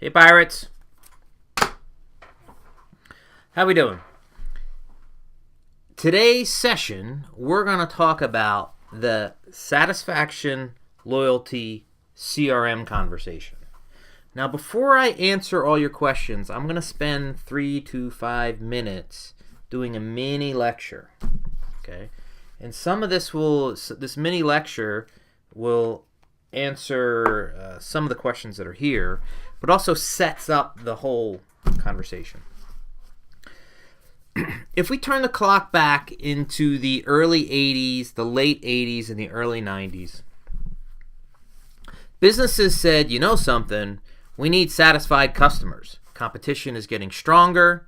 Hey Pirates, how we doing? Today's session, we're going to talk about the satisfaction loyalty CRM conversation. Now, before I answer all your questions, I'm going to spend 3 to 5 minutes doing a mini lecture. Okay, and some of this mini lecture will answer some of the questions that are here, but also sets up the whole conversation. If we turn the clock back into the early 80s, the late 80s, and the early 90s, businesses said, you know something, we need satisfied customers. Competition is getting stronger.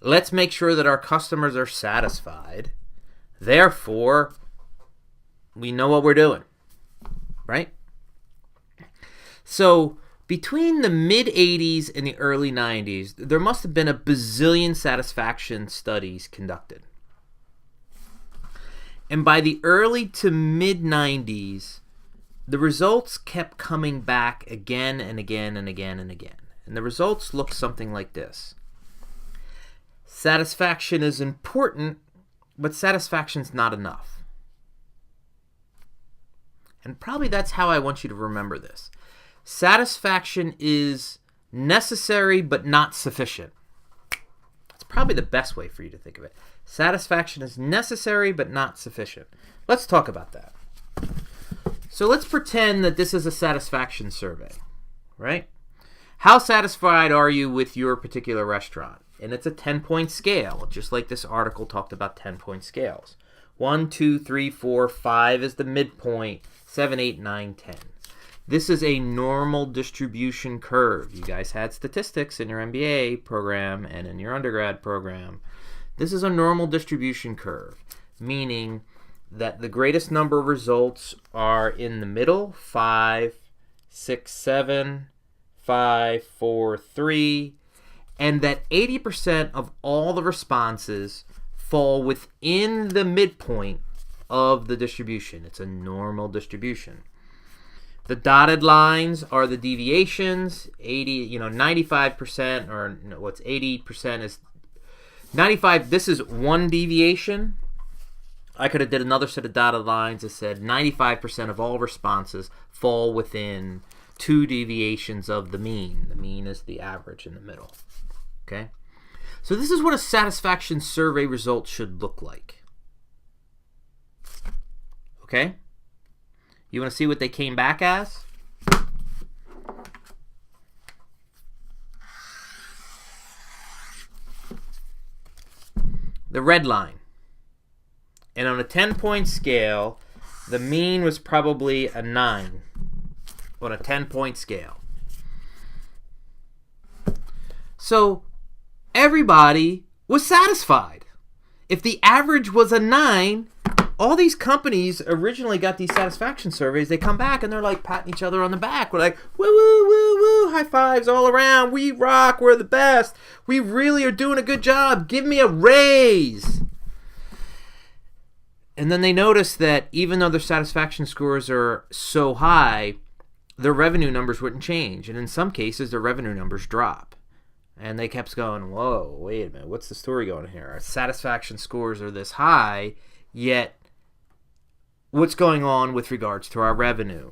Let's make sure that our customers are satisfied. Therefore, we know what we're doing, right? So between the mid-80s and the early 90s, there must have been a bazillion satisfaction studies conducted. And by the early to mid-90s, the results kept coming back again and again and again and again. And the results look something like this. Satisfaction is important, but satisfaction's not enough. And probably that's how I want you to remember this. Satisfaction is necessary but not sufficient. That's probably the best way for you to think of it. Satisfaction is necessary but not sufficient. Let's talk about that. So let's pretend that this is a satisfaction survey, right? How satisfied are you with your particular restaurant? And it's a 10-point scale, just like this article talked about 10-point scales. 1, 2, 3, 4, 5 is the midpoint, 7, 8, 9, 10. This is a normal distribution curve. You guys had statistics in your MBA program and in your undergrad program. This is a normal distribution curve, meaning that the greatest number of results are in the middle, 5, 6, 7, 5, 4, 3, and that 80% of all the responses fall within the midpoint of the distribution. It's a normal distribution. The dotted lines are the deviations. 95%, or what's 80% is 95. This is one deviation. I could have did another set of dotted lines that said 95% of all responses fall within 2 deviations of the mean. The mean is the average in the middle. Okay? So this is what a satisfaction survey result should look like. Okay? You want to see what they came back as? The red line. And on a 10-point scale, the mean was probably a 9 on a 10-point scale. So everybody was satisfied. If the average was a 9, all these companies originally got these satisfaction surveys. They come back and they're like patting each other on the back. We're like, woo, woo, woo, woo, high fives all around. We rock. We're the best. We really are doing a good job. Give me a raise. And then they notice that even though their satisfaction scores are so high, their revenue numbers wouldn't change. And in some cases, their revenue numbers drop. And they kept going, whoa, wait a minute. What's the story going here? Our satisfaction scores are this high, yet what's going on with regards to our revenue?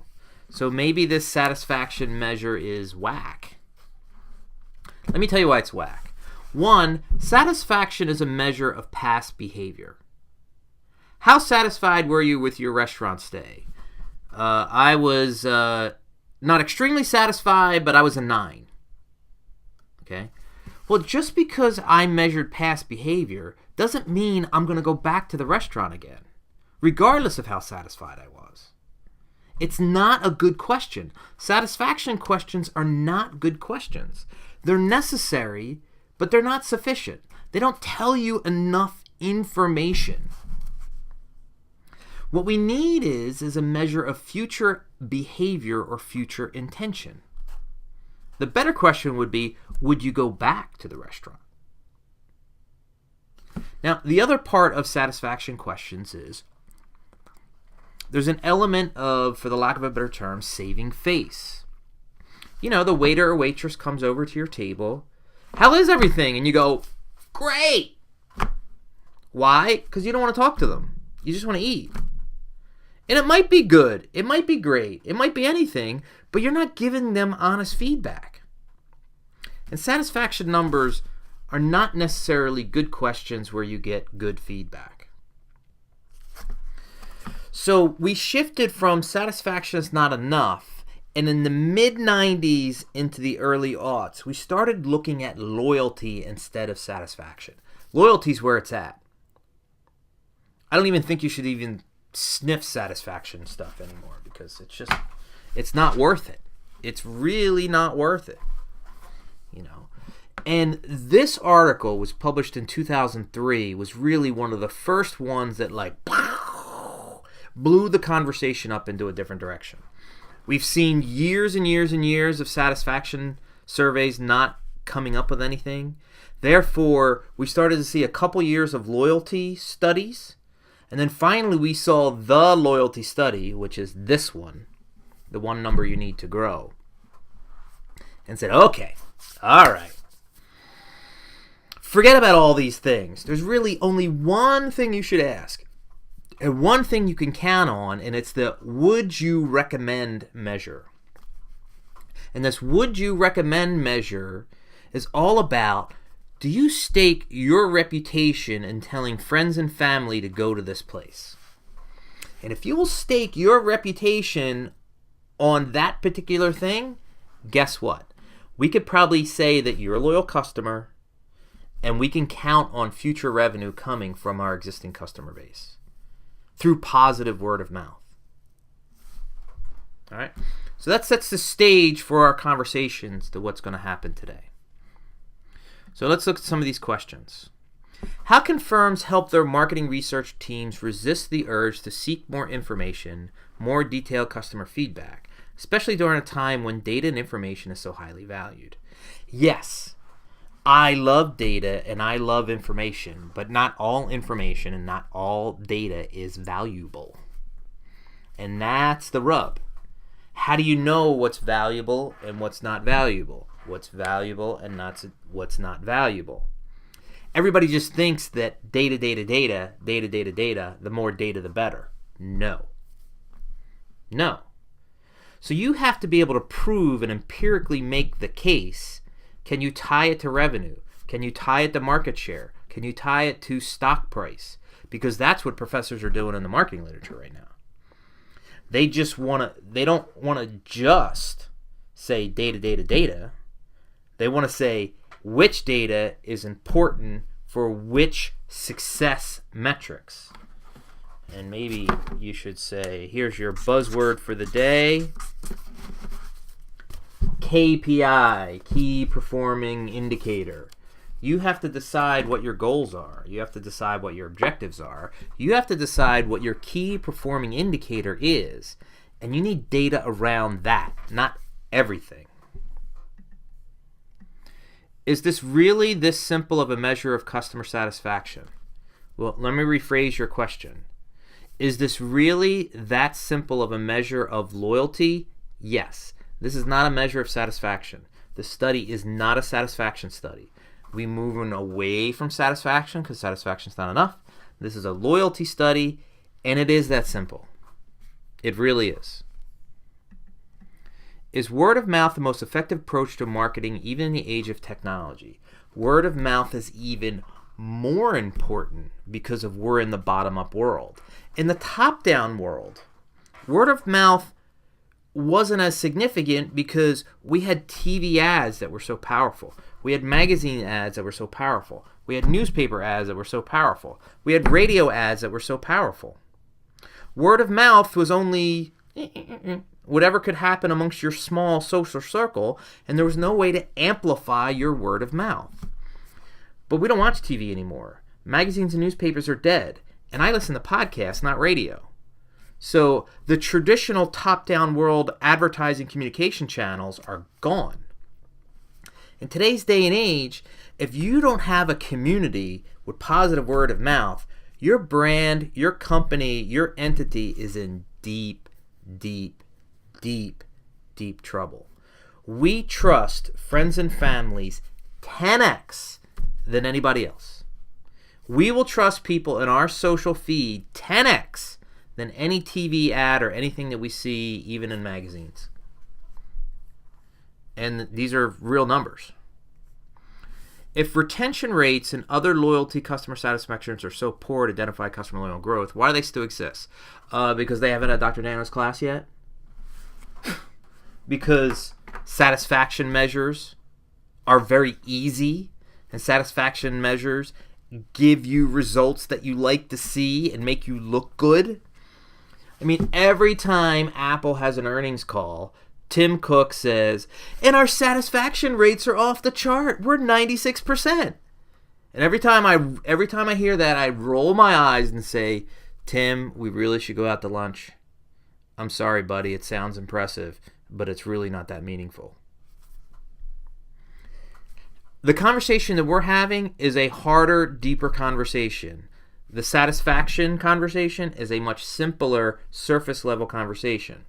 So maybe this satisfaction measure is whack. Let me tell you why it's whack. 1, satisfaction is a measure of past behavior. How satisfied were you with your restaurant stay? I was not extremely satisfied, but I was a 9. Okay? Well, just because I measured past behavior doesn't mean I'm going to go back to the restaurant again, regardless of how satisfied I was. It's not a good question. Satisfaction questions are not good questions. They're necessary, but they're not sufficient. They don't tell you enough information. What we need is a measure of future behavior or future intention. The better question would be, would you go back to the restaurant? Now, the other part of satisfaction questions is there's an element of, for the lack of a better term, saving face. the waiter or waitress comes over to your table. How is everything? And you go, great. Why? Because you don't want to talk to them. You just want to eat. And it might be good. It might be great. It might be anything, but you're not giving them honest feedback. And satisfaction numbers are not necessarily good questions where you get good feedback. So we shifted from satisfaction is not enough, and in the mid-90s into the early aughts, we started looking at loyalty instead of satisfaction. Loyalty is where it's at. I don't even think you should even sniff satisfaction stuff anymore because it's not worth it. It's really not worth it. And this article was published in 2003, was really one of the first ones that blew the conversation up into a different direction. We've seen years and years and years of satisfaction surveys not coming up with anything. Therefore, we started to see a couple years of loyalty studies. And then finally, we saw the loyalty study, which is this one, the one number you need to grow. And said, okay, all right. Forget about all these things. There's really only one thing you should ask. And one thing you can count on, and it's the would you recommend measure. And this would you recommend measure is all about, do you stake your reputation in telling friends and family to go to this place? And if you will stake your reputation on that particular thing, guess what? We could probably say that you're a loyal customer, and we can count on future revenue coming from our existing customer base through positive word of mouth. All right? So that sets the stage for our conversations to what's going to happen today. So let's look at some of these questions. How can firms help their marketing research teams resist the urge to seek more information, more detailed customer feedback, especially during a time when data and information is so highly valued? Yes, I love data and I love information, but not all information and not all data is valuable. And that's the rub. How do you know what's valuable and what's not valuable? What's valuable and what's not valuable? Everybody just thinks that data, the more data, the better. No. So you have to be able to prove and empirically make the case. Can you tie it to revenue? Can you tie it to market share? Can you tie it to stock price? Because that's what professors are doing in the marketing literature right now. They don't want to just say data. They want to say which data is important for which success metrics. And maybe you should say, here's your buzzword for the day. KPI, key performing indicator. You have to decide what your goals are. You have to decide what your objectives are. You have to decide what your key performing indicator is. And you need data around that, not everything. Is this really this simple of a measure of customer satisfaction? Well, let me rephrase your question. Is this really that simple of a measure of loyalty? Yes. This is not a measure of satisfaction. The study is not a satisfaction study. We're moving away from satisfaction because satisfaction is not enough. This is a loyalty study, and it is that simple. It really is. Is word of mouth the most effective approach to marketing even in the age of technology? Word of mouth is even more important because of we're in the bottom-up world. In the top-down world, word of mouth wasn't as significant because we had TV ads that were so powerful. We had magazine ads that were so powerful. We had newspaper ads that were so powerful. We had radio ads that were so powerful. Word of mouth was only whatever could happen amongst your small social circle, and there was no way to amplify your word of mouth. But we don't watch TV anymore. Magazines and newspapers are dead, and I listen to podcasts, not radio. So the traditional top-down world advertising communication channels are gone. In today's day and age, if you don't have a community with positive word of mouth, your brand, your company, your entity is in deep trouble. We trust friends and families 10x than anybody else. We will trust people in our social feed 10x than any TV ad or anything that we see, even in magazines. And these are real numbers. If retention rates and other loyalty customer satisfactions are so poor to identify customer loyal growth, why do they still exist? Because they haven't had Dr. Daniel's class yet? Because satisfaction measures are very easy, and satisfaction measures give you results that you like to see and make you look good? I mean, every time Apple has an earnings call, Tim Cook says, and our satisfaction rates are off the chart. We're 96%. And every time I hear that, I roll my eyes and say, Tim, we really should go out to lunch. I'm sorry, buddy. It sounds impressive, but it's really not that meaningful. The conversation that we're having is a harder, deeper conversation. The satisfaction conversation is a much simpler, surface-level conversation.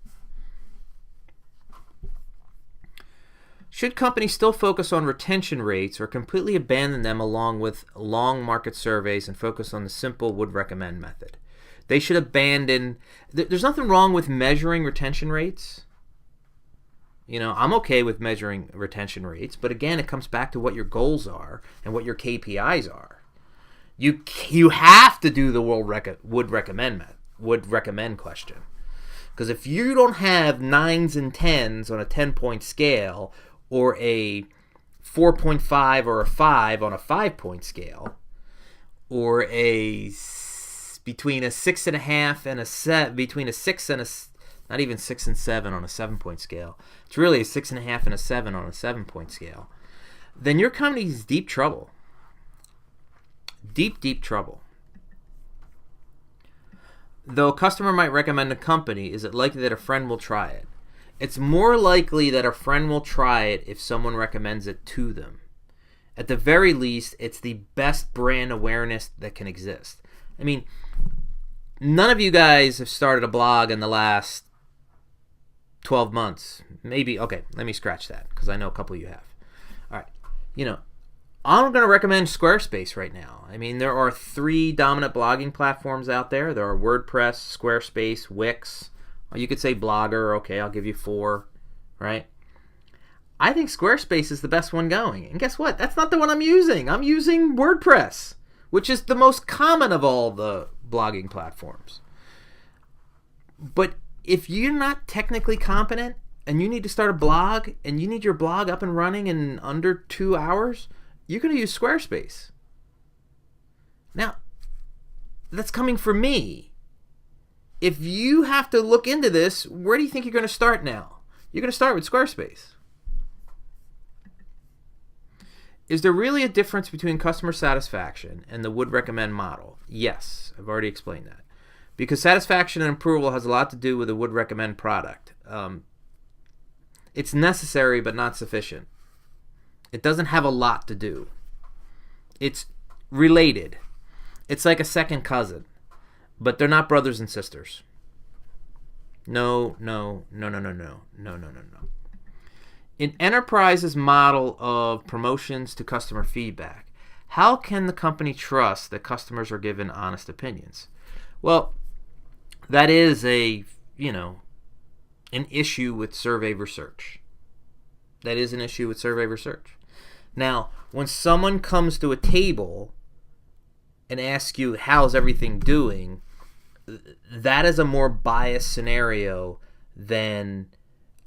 Should companies still focus on retention rates or completely abandon them along with long market surveys and focus on the simple would recommend method? They should abandon... There's nothing wrong with measuring retention rates. You know, I'm okay with measuring retention rates, but again, it comes back to what your goals are and what your KPIs are. You have to do the would recommend question. Because if you don't have 9s and 10s on a 10-point scale, or a 4.5 or a 5 on a 5-point scale, or between a 6.5 and a 7, between a 6 and a, not even 6 and 7 on a 7-point scale, it's really a 6.5 and a 7 on a 7-point scale, then your company's deep trouble. Deep trouble. Though a customer might recommend a company, is it likely that a friend will try it? It's more likely that a friend will try it if someone recommends it to them. At the very least, it's the best brand awareness that can exist. I mean, none of you guys have started a blog in the last 12 months. Maybe, okay, let me scratch that because I know a couple of you have. All right, I'm going to recommend Squarespace right now. I mean, there are 3 dominant blogging platforms out there. There are WordPress, Squarespace, Wix. You could say Blogger. Okay, I'll give you 4, right? I think Squarespace is the best one going. And guess what? That's not the one I'm using. I'm using WordPress, which is the most common of all the blogging platforms. But if you're not technically competent and you need to start a blog and you need your blog up and running in under 2 hours, you're going to use Squarespace. Now, that's coming from me. If you have to look into this, where do you think you're going to start now? You're going to start with Squarespace. Is there really a difference between customer satisfaction and the would recommend model? Yes, I've already explained that. Because satisfaction and approval has a lot to do with the would recommend product. It's necessary but not sufficient. It doesn't have a lot to do. It's related. It's like a second cousin. But they're not brothers and sisters. No. In Enterprise's model of promotions to customer feedback, how can the company trust that customers are given honest opinions? Well, that is an issue with survey research. Now, when someone comes to a table and asks you, how's everything doing, that is a more biased scenario than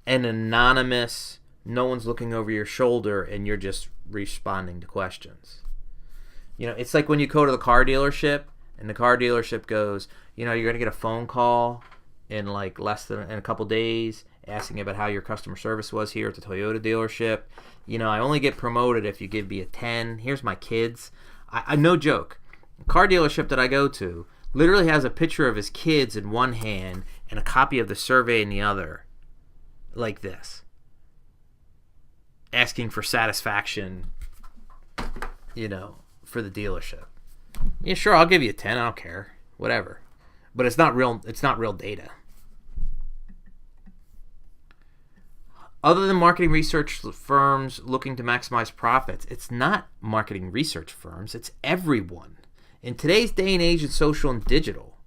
an anonymous, no one's looking over your shoulder and you're just responding to questions. It's like when you go to the car dealership and the car dealership goes, you're going to get a phone call in like less than in a couple days asking about how your customer service was here at the Toyota dealership. I only get promoted if you give me a 10. Here's my kids. I no joke. The car dealership that I go to literally has a picture of his kids in one hand and a copy of the survey in the other, like this, asking for satisfaction, for the dealership. Yeah, sure, I'll give you a 10. I don't care, whatever. But it's not real. It's not real data. Other than marketing research firms looking to maximize profits, it's not marketing research firms, it's everyone. In today's day and age of social and digital,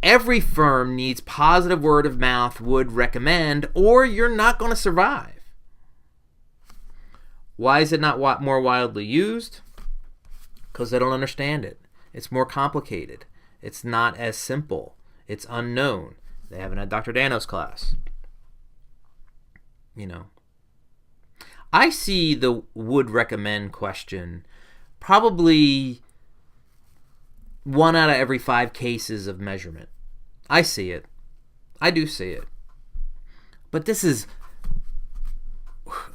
every firm needs positive word of mouth, would recommend, or you're not going to survive. Why is it not more widely used? Because they don't understand it. It's more complicated. It's not as simple. It's unknown. They haven't had Dr. Dano's class. You know, I see the would recommend question probably 1 out of every 5 cases of measurement. I see it. I do see it. But this is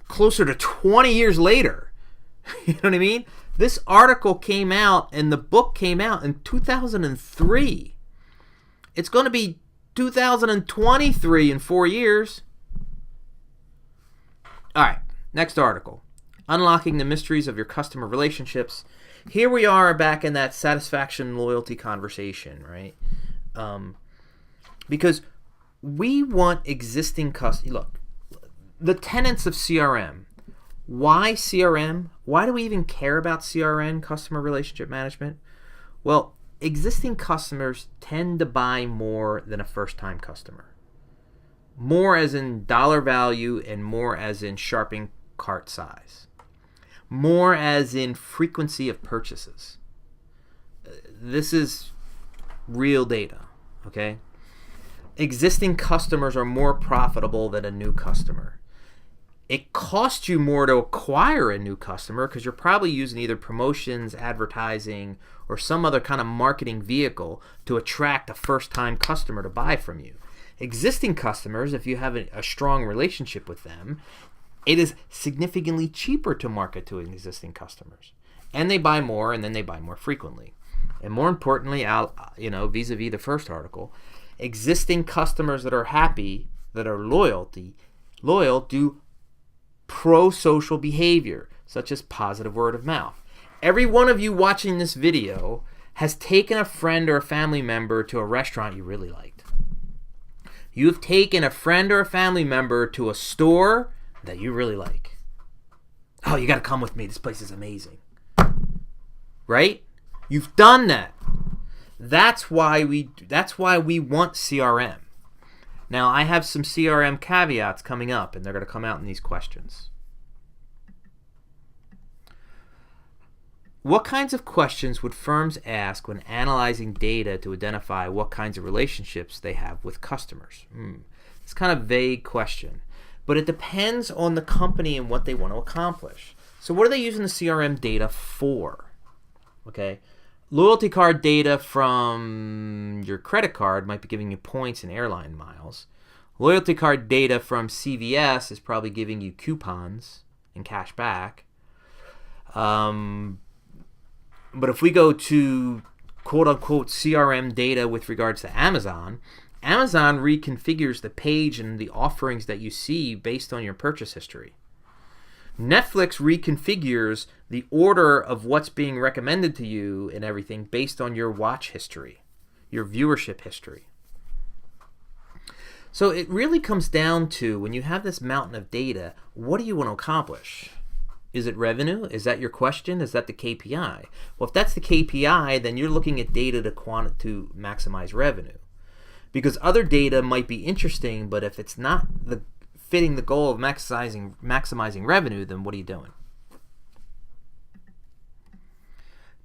closer to 20 years later. You know what I mean? This article came out and the book came out in 2003. It's going to be 2023 in 4 years. All right, next article. Unlocking the mysteries of your customer relationships. Here we are back in that satisfaction loyalty conversation, right? Because we want existing customers. Look, the tenets of CRM. Why CRM? Why do we even care about CRM, customer relationship management? Well, existing customers tend to buy more than a first-time customer. More as in dollar value and more as in sharpening cart size. More as in frequency of purchases. This is real data, okay? Existing customers are more profitable than a new customer. It costs you more to acquire a new customer because you're probably using either promotions, advertising, or some other kind of marketing vehicle to attract a first-time customer to buy from you. Existing customers, if you have a strong relationship with them, it is significantly cheaper to market to existing customers. And they buy more, and then they buy more frequently. And more importantly, vis-a-vis the first article, existing customers that are happy, that are loyal, do pro-social behavior, such as positive word of mouth. Every one of you watching this video has taken a friend or a family member to a restaurant you really liked. You've taken a friend or a family member to a store that you really like. Oh, you got to come with me. This place is amazing. Right? You've done that. That's why we want CRM. Now, I have some CRM caveats coming up, and they're going to come out in these questions. What kinds of questions would firms ask when analyzing data to identify what kinds of relationships they have with customers? It's kind of a vague question, but it depends on the company and what they want to accomplish. So what are they using the CRM data for? Okay, loyalty card data from your credit card might be giving you points and airline miles. Loyalty card data from CVS is probably giving you coupons and cash back. But if we go to quote-unquote CRM data with regards to Amazon, Amazon reconfigures the page and the offerings that you see based on your purchase history. Netflix reconfigures the order of what's being recommended to you and everything based on your watch history, your viewership history. So it really comes down to, when you have this mountain of data, what do you want to accomplish? Is it revenue? Is that your question? Is that the KPI? Well, if that's the KPI, then you're looking at data to maximize revenue. Because other data might be interesting, but if it's not fitting the goal of maximizing revenue, then what are you doing?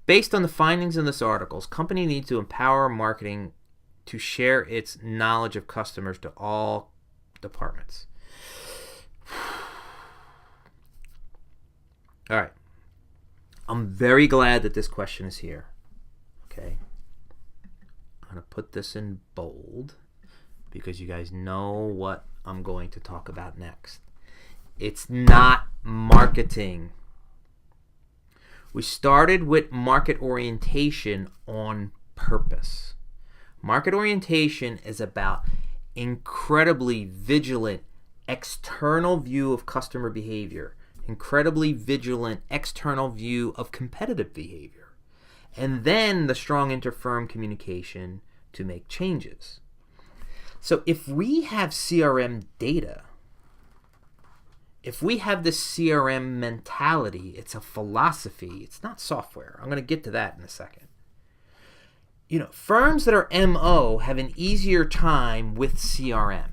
Based on the findings in this article, company needs to empower marketing to share its knowledge of customers to all departments. All right. I'm very glad that this question is here. Okay. I'm going to put this in bold because you guys know what I'm going to talk about next. It's not marketing. We started with market orientation on purpose. Market orientation is about incredibly vigilant external view of customer behavior, incredibly vigilant external view of competitive behavior, and then the strong inter-firm communication to make changes. So if we have CRM data if we have this CRM mentality, it's a philosophy. It's not software. I'm going to get to that in a second. Firms that are MO have an easier time with CRM.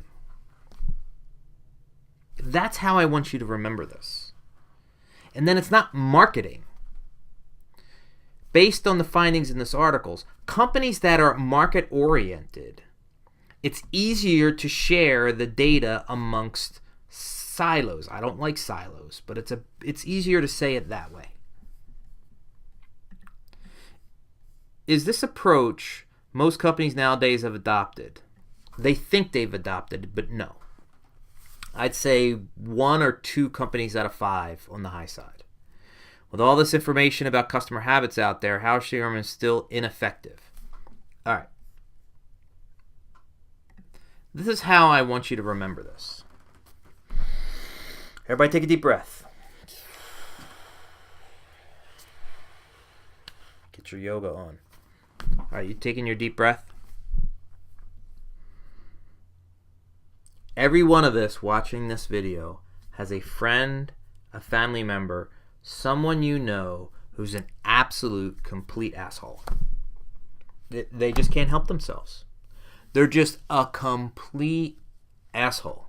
That's how I want you to remember this. And then it's not marketing. Based on the findings in this article, companies that are market-oriented, it's easier to share the data amongst silos. I don't like silos, but it's easier to say it that way. Is this approach most companies nowadays have adopted? They think they've adopted, but no. I'd say 1 or 2 companies out of 5 on the high side. With all this information about customer habits out there, how CRM is still ineffective. All right. This is how I want you to remember this. Everybody take a deep breath. Get your yoga on. All right, you taking your deep breath? Every one of us watching this video has a friend, a family member, someone you know who's an absolute complete asshole. They just can't help themselves. They're just a complete asshole.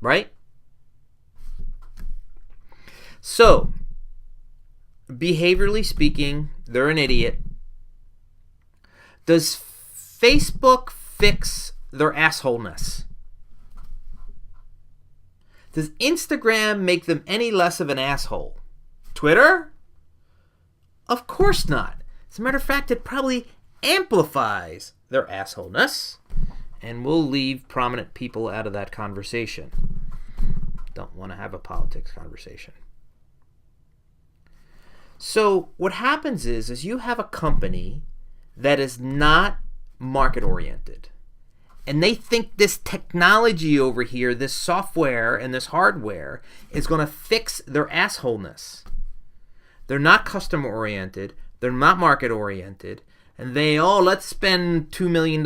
Right? So, behaviorally speaking, they're an idiot. Does Facebook fix their assholeness? Does Instagram make them any less of an asshole? Twitter? Of course not. As a matter of fact, it probably amplifies their assholeness. And we'll leave prominent people out of that conversation. Don't want to have a politics conversation. So what happens is you have a company that is not market oriented. And they think this technology over here, this software and this hardware, is going to fix their assholeness. They're not customer oriented. They're not market oriented. And let's spend $2 million,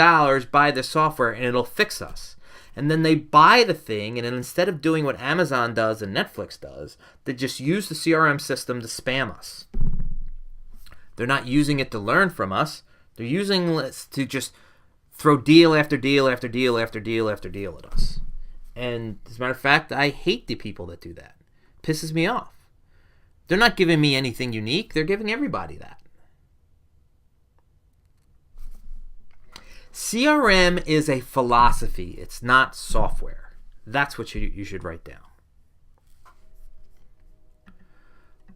buy this software, and it'll fix us. And then they buy the thing, and then instead of doing what Amazon does and Netflix does, they just use the CRM system to spam us. They're not using it to learn from us. They're using it to just throw deal after deal after deal after deal after deal at us. And as a matter of fact, I hate the people that do that. It pisses me off. They're not giving me anything unique. They're giving everybody that. CRM is a philosophy. It's not software. That's what you should write down.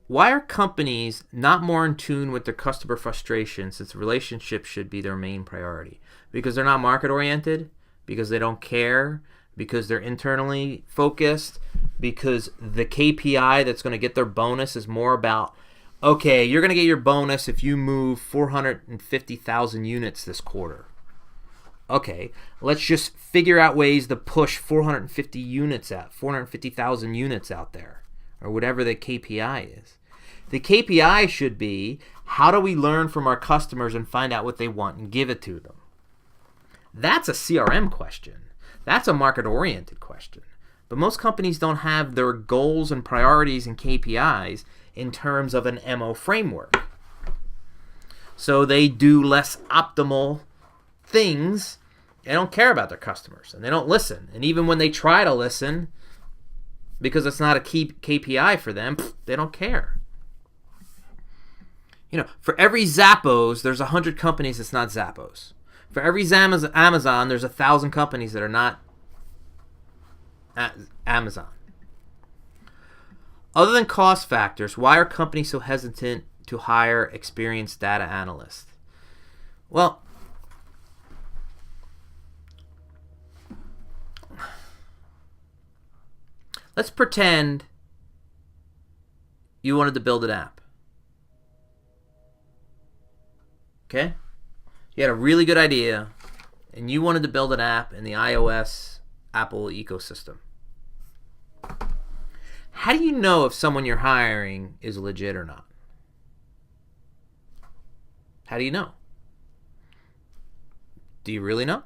Why are companies not more in tune with their customer frustration, since relationships should be their main priority? Because they're not market oriented? Because they don't care? Because they're internally focused? Because the KPI that's going to get their bonus is more about, okay, you're going to get your bonus if you move 450,000 units this quarter. Okay, let's just figure out ways to push 450,000 units out there, or whatever the KPI is. The KPI should be, how do we learn from our customers and find out what they want and give it to them? That's a CRM question. That's a market-oriented question. But most companies don't have their goals and priorities and KPIs in terms of an MO framework. So they do less optimal things. They don't care about their customers, and they don't listen. And even when they try to listen, because it's not a key KPI for them, they don't care. For every Zappos, there's 100 companies that's not Zappos. For every Amazon, there's 1,000 companies that are not Amazon. Other than cost factors, why are companies so hesitant to hire experienced data analysts? Well, let's pretend you wanted to build an app. Okay? You had a really good idea, and you wanted to build an app in the iOS Apple ecosystem. How do you know if someone you're hiring is legit or not? How do you know? Do you really know?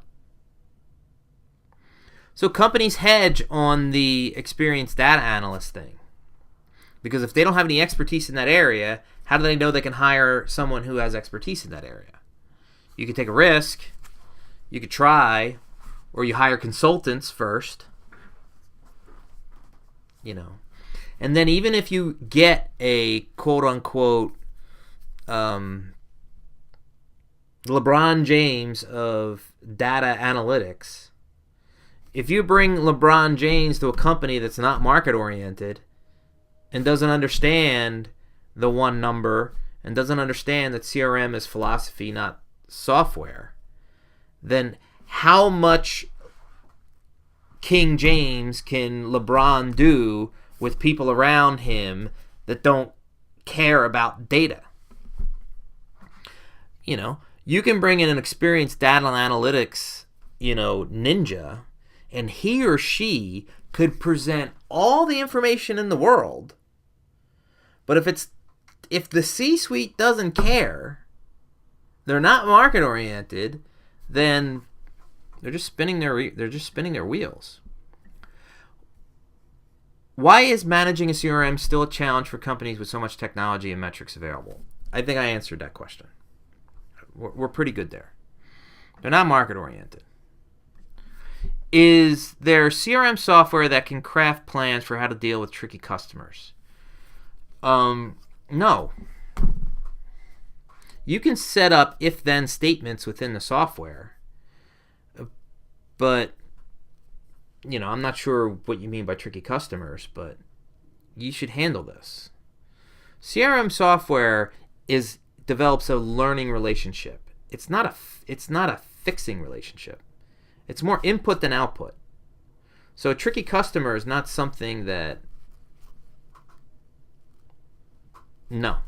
So companies hedge on the experienced data analyst thing. Because if they don't have any expertise in that area, how do they know they can hire someone who has expertise in that area? You could take a risk, you could try, or you hire consultants first. And then even if you get a quote-unquote LeBron James of data analytics, if you bring LeBron James to a company that's not market-oriented and doesn't understand the one number and doesn't understand that CRM is philosophy, not software, then how much King James can LeBron do with people around him that don't care about data? You can bring in an experienced data analytics, ninja, and he or she could present all the information in the world. But if the C-suite doesn't care, they're not market oriented, then they're just spinning their wheels. Why is managing a CRM still a challenge for companies with so much technology and metrics available? I think I answered that question. We're pretty good there. They're not market oriented. Is there CRM software that can craft plans for how to deal with tricky customers? No. You can set up if-then statements within the software, but I'm not sure what you mean by tricky customers, but you should handle this. CRM software develops a learning relationship. It's not a fixing relationship. It's more input than output. So a tricky customer is not something that... No.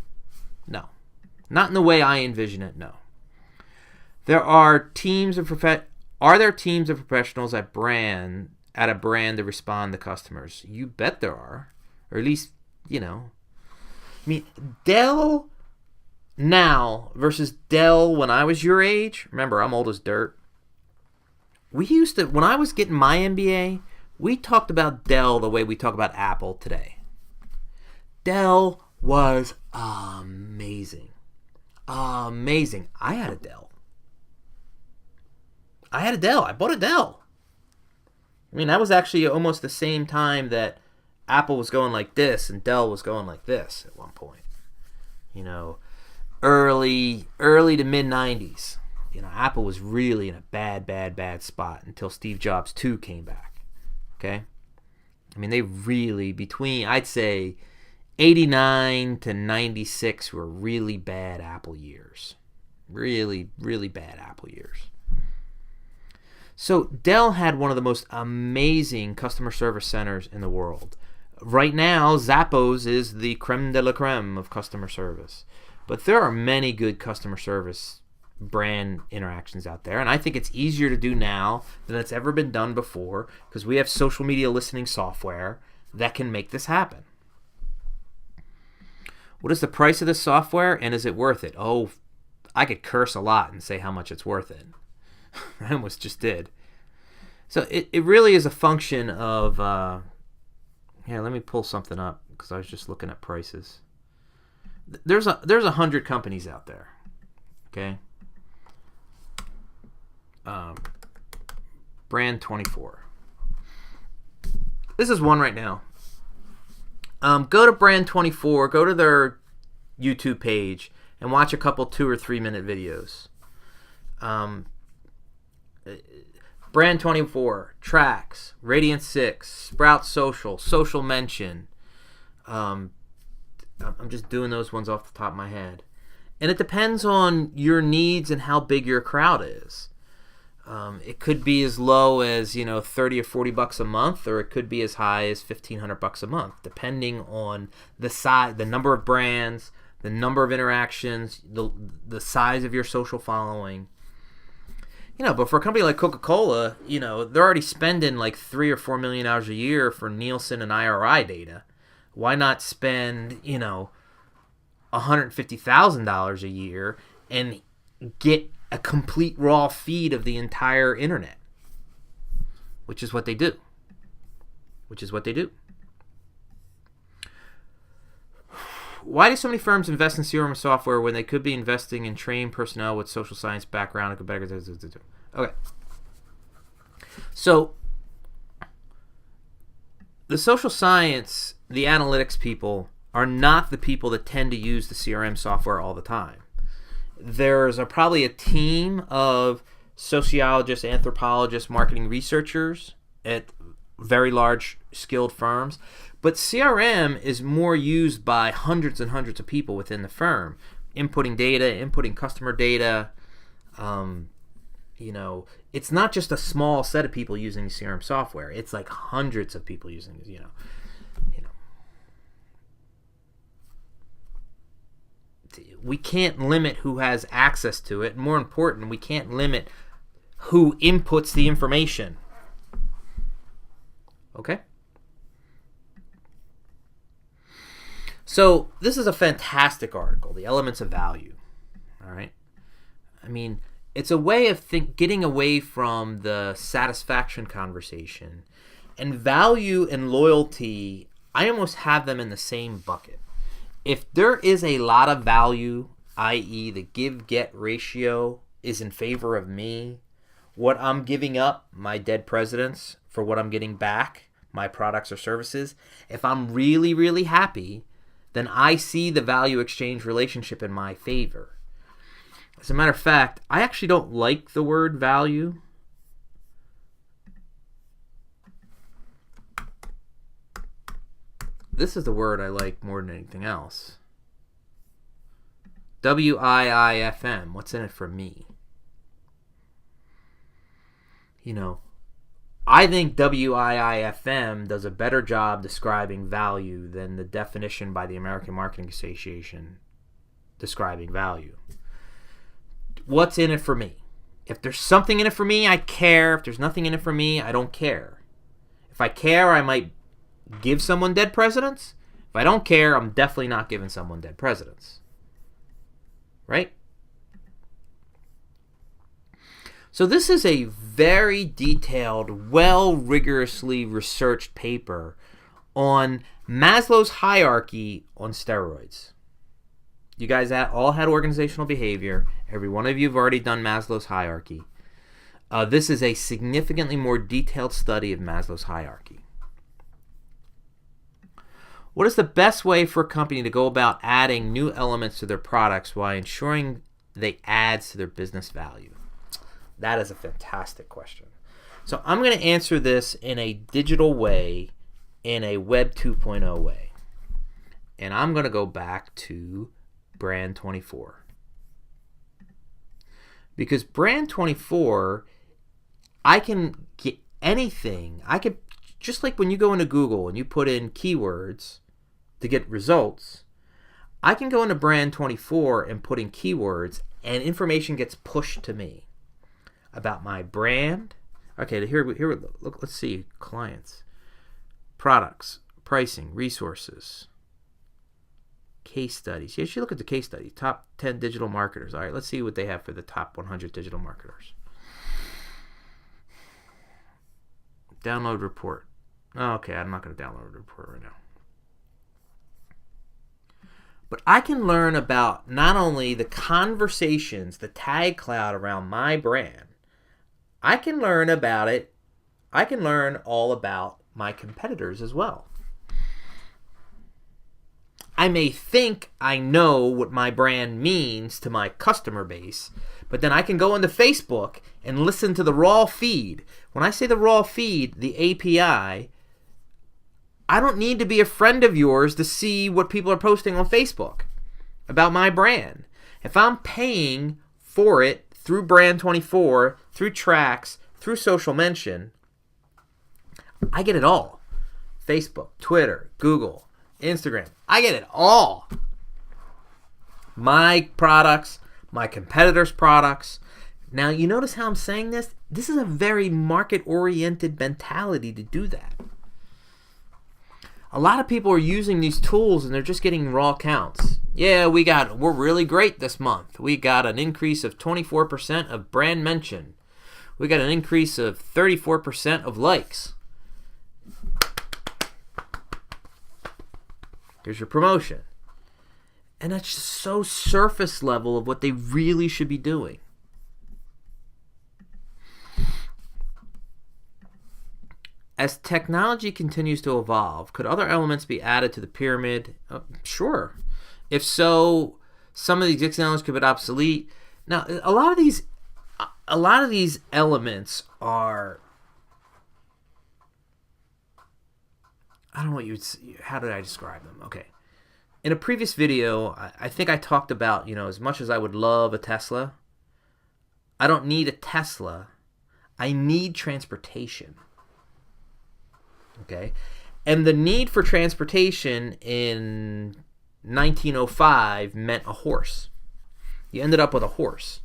Not in the way I envision it, no. Are there teams of professionals at a brand to respond to customers? You bet there are. Or at least, Dell now versus Dell when I was your age. Remember, I'm old as dirt. When I was getting my MBA, we talked about Dell the way we talk about Apple today. Dell was amazing. Amazing. I had a Dell. I bought a Dell. That was actually almost the same time that Apple was going like this and Dell was going like this at one point. Early to mid 90s. Apple was really in a bad spot until Steve Jobs 2 came back. Okay? They really, between, I'd say, 89 to 96 were really bad Apple years. Really, really bad Apple years. So Dell had one of the most amazing customer service centers in the world. Right now, Zappos is the creme de la creme of customer service. But there are many good customer service brand interactions out there, and I think it's easier to do now than it's ever been done before because we have social media listening software that can make this happen. What is the price of this software, and is it worth it? Oh, I could curse a lot and say how much it's worth it. I almost just did. So it really is a function of... let me pull something up because I was just looking at prices. There's 100 companies out there. Okay? Brand 24. This is one right now. Go to Brand 24, go to their YouTube page, and watch a couple 2 or 3 minute videos. Brand 24, Tracks, Radiant 6, Sprout Social, Social Mention. I'm just doing those ones off the top of my head. And it depends on your needs and how big your crowd is. It could be as low as, $30 or $40 a month, or it could be as high as $1,500 a month, depending on the size, the number of brands, the number of interactions, the size of your social following. But for a company like Coca-Cola, they're already spending like $3 or $4 million a year for Nielsen and IRI data. Why not spend, $150,000 a year and get a complete raw feed of the entire internet? which is what they do. Why do so many firms invest in CRM software when they could be investing in trained personnel with social science background and competitors? Okay. So the social science, the analytics people are not the people that tend to use the CRM software all the time. There's probably a team of sociologists, anthropologists, marketing researchers at very large skilled firms. But CRM is more used by hundreds and hundreds of people within the firm, inputting data, inputting customer data. It's not just a small set of people using the CRM software. It's like hundreds of people using it. We can't limit who has access to it. More important, we can't limit who inputs the information. Okay? So this is a fantastic article, The Elements of Value. All right? I mean, it's a way of getting away from the satisfaction conversation. And value and loyalty, I almost have them in the same bucket. If there is a lot of value, i.e. the give-get ratio is in favor of me, what I'm giving up, my dead presidents, for what I'm getting back, my products or services, if I'm really, really happy, then I see the value exchange relationship in my favor. As a matter of fact, I actually don't like the word value. This is the word I like more than anything else. WIIFM. What's in it for me? I think WIIFM does a better job describing value than the definition by the American Marketing Association describing value. What's in it for me? If there's something in it for me, I care. If there's nothing in it for me, I don't care. If I care, I might give someone dead presidents. If I don't care, I'm definitely not giving someone dead presidents. Right? So this is a very detailed, rigorously researched paper on Maslow's hierarchy on steroids. You guys all had organizational behavior. Every one of you have already done Maslow's hierarchy. This is a significantly more detailed study of Maslow's hierarchy. What is the best way for a company to go about adding new elements to their products while ensuring they add to their business value? That is a fantastic question. So I'm going to answer this in a digital way, in a Web 2.0 way. And I'm going to go back to Brand 24. Because Brand 24, I can get anything. I could, just like when you go into Google and you put in keywords to get results, I can go into Brand 24 and put in keywords and information gets pushed to me about my brand. Okay, here look, let's see, clients, products, pricing, resources, case studies. You should look at the case study, top 10 digital marketers. All right, let's see what they have for the top 100 digital marketers. Download report. Okay, I'm not going to download a report right now. But I can learn about not only the conversations, the tag cloud around my brand, I can learn about it. I can learn all about my competitors as well. I may think I know what my brand means to my customer base, but then I can go into Facebook and listen to the raw feed. When I say the raw feed, the API, I don't need to be a friend of yours to see what people are posting on Facebook about my brand. If I'm paying for it through Brand 24, through Tracks, through Social Mention, I get it all. Facebook, Twitter, Google, Instagram, I get it all. My products, my competitors' products. Now, you notice how I'm saying this? This is a very market-oriented mentality to do that. A lot of people are using these tools and they're just getting raw counts. Yeah, we're really great this month. We got an increase of 24% of brand mention. We got an increase of 34% of likes. Here's your promotion. And that's just so surface level of what they really should be doing. As technology continues to evolve, could other elements be added to the pyramid? Sure. If so, some of the existing elements could be obsolete. Now, a lot of these elements are, I don't know what you would say, how did I describe them? Okay. In a previous video, I think I talked about, as much as I would love a Tesla, I don't need a Tesla. I need transportation. Okay? And the need for transportation in 1905 meant a horse. You ended up with a horse.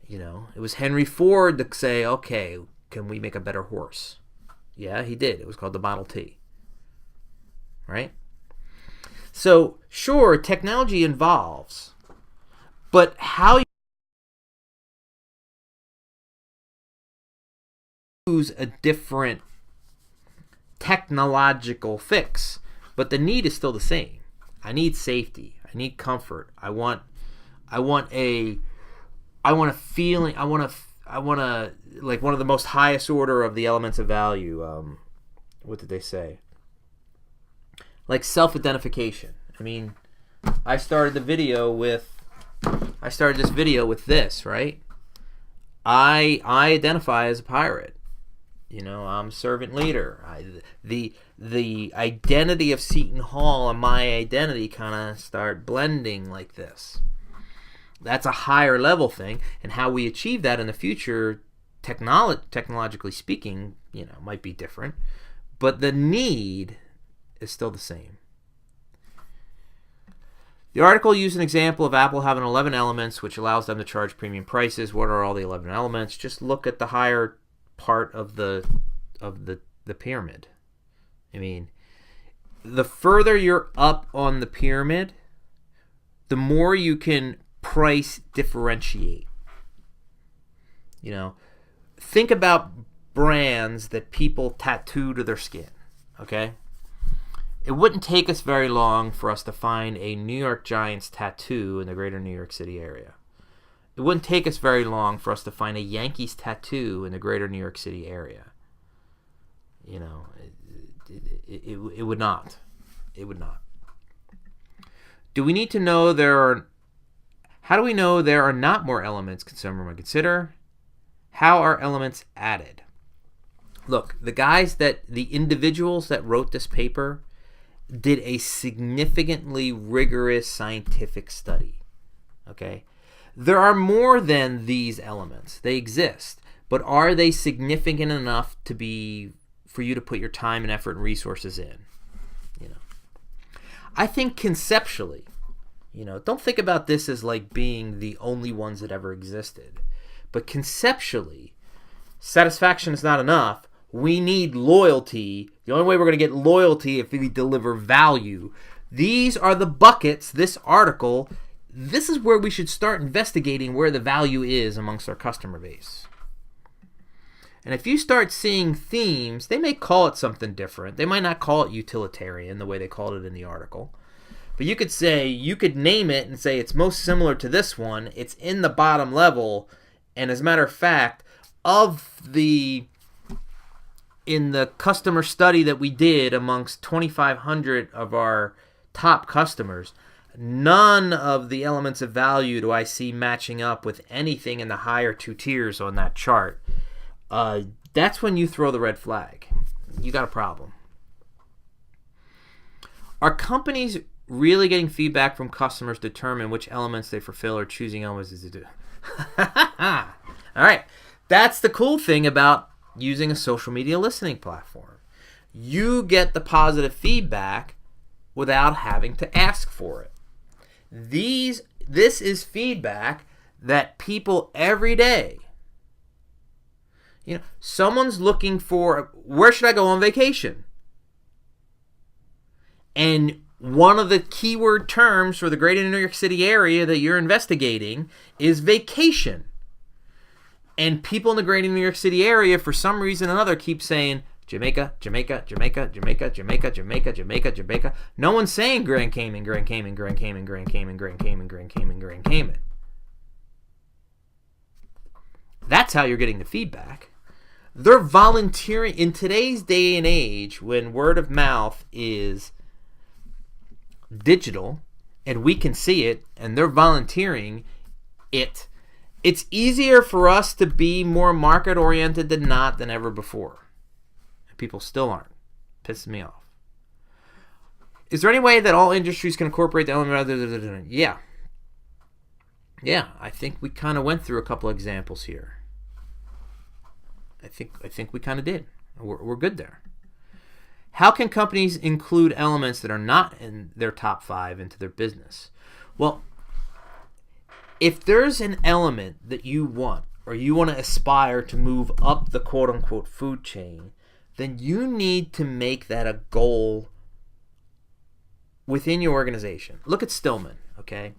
It was Henry Ford to say, okay, can we make a better horse? Yeah, he did. It was called the Model T. Right? So, sure, technology evolves, but how you use a different technological fix, but the need is still the same. I need safety. I need comfort. I want a feeling. I want to like one of the most highest order of the elements of value. What did they say? Like self-identification. I mean, I started this video with this, right? I identify as a pirate. I'm servant leader. The identity of Seton Hall and my identity kind of start blending like this. That's a higher level thing, and how we achieve that in the future, technologically speaking, might be different, but the need is still the same. The article used an example of Apple having 11 elements, which allows them to charge premium prices. What are all the 11 elements? Just look at the higher part of the pyramid. I mean, the further you're up on the pyramid, the more you can price differentiate. Think about brands that people tattoo to their skin, okay? It wouldn't take us very long for us to find a New York Giants tattoo in the greater New York City area. It wouldn't take us very long for us to find a Yankees tattoo in the greater New York City area. It would not. It would not. Do we need to know how do we know there are not more elements consumer might consider? How are elements added? Look, the individuals that wrote this paper did a significantly rigorous scientific study. Okay? There are more than these elements. They exist. But are they significant enough for you to put your time and effort and resources in? I think conceptually, don't think about this as like being the only ones that ever existed. But conceptually, satisfaction is not enough. We need loyalty. The only way we're going to get loyalty if we deliver value. These are the buckets, this article. This is where we should start investigating where the value is amongst our customer base. And if you start seeing themes, they may call it something different. They might not call it utilitarian the way they called it in the article. But you could name it and say it's most similar to this one. It's in the bottom level. And as a matter of fact, in the customer study that we did amongst 2,500 of our top customers, none of the elements of value do I see matching up with anything in the higher two tiers on that chart. That's when you throw the red flag. You got a problem. Are companies really getting feedback from customers to determine which elements they fulfill or choosing elements to do? All right. That's the cool thing about using a social media listening platform. You get the positive feedback without having to ask for it. This is feedback that people every day, someone's looking for, where should I go on vacation? And one of the keyword terms for the greater New York City area that you're investigating is vacation. And people in the greater New York City area, for some reason or another, keep saying Jamaica, Jamaica, Jamaica, Jamaica, Jamaica, Jamaica, Jamaica, Jamaica. No one's saying Grand Cayman, Grand Cayman, Grand Cayman, Grand Cayman, Grand Cayman, Grand Cayman, Grand Cayman. That's how you're getting the feedback. They're volunteering in today's day and age when word of mouth is digital and we can see it and they're volunteering it. It's easier for us to be more market oriented than ever before. People still aren't. Pisses me off. Is there any way that all industries can incorporate the element? Yeah. Yeah, I think we kind of went through a couple examples here. I think we kind of did. We're good there. How can companies include elements that are not in their top 5 into their business? Well, if there's an element that you want or you want to aspire to move up the quote-unquote food chain, then you need to make that a goal within your organization. Look at Stillman, okay?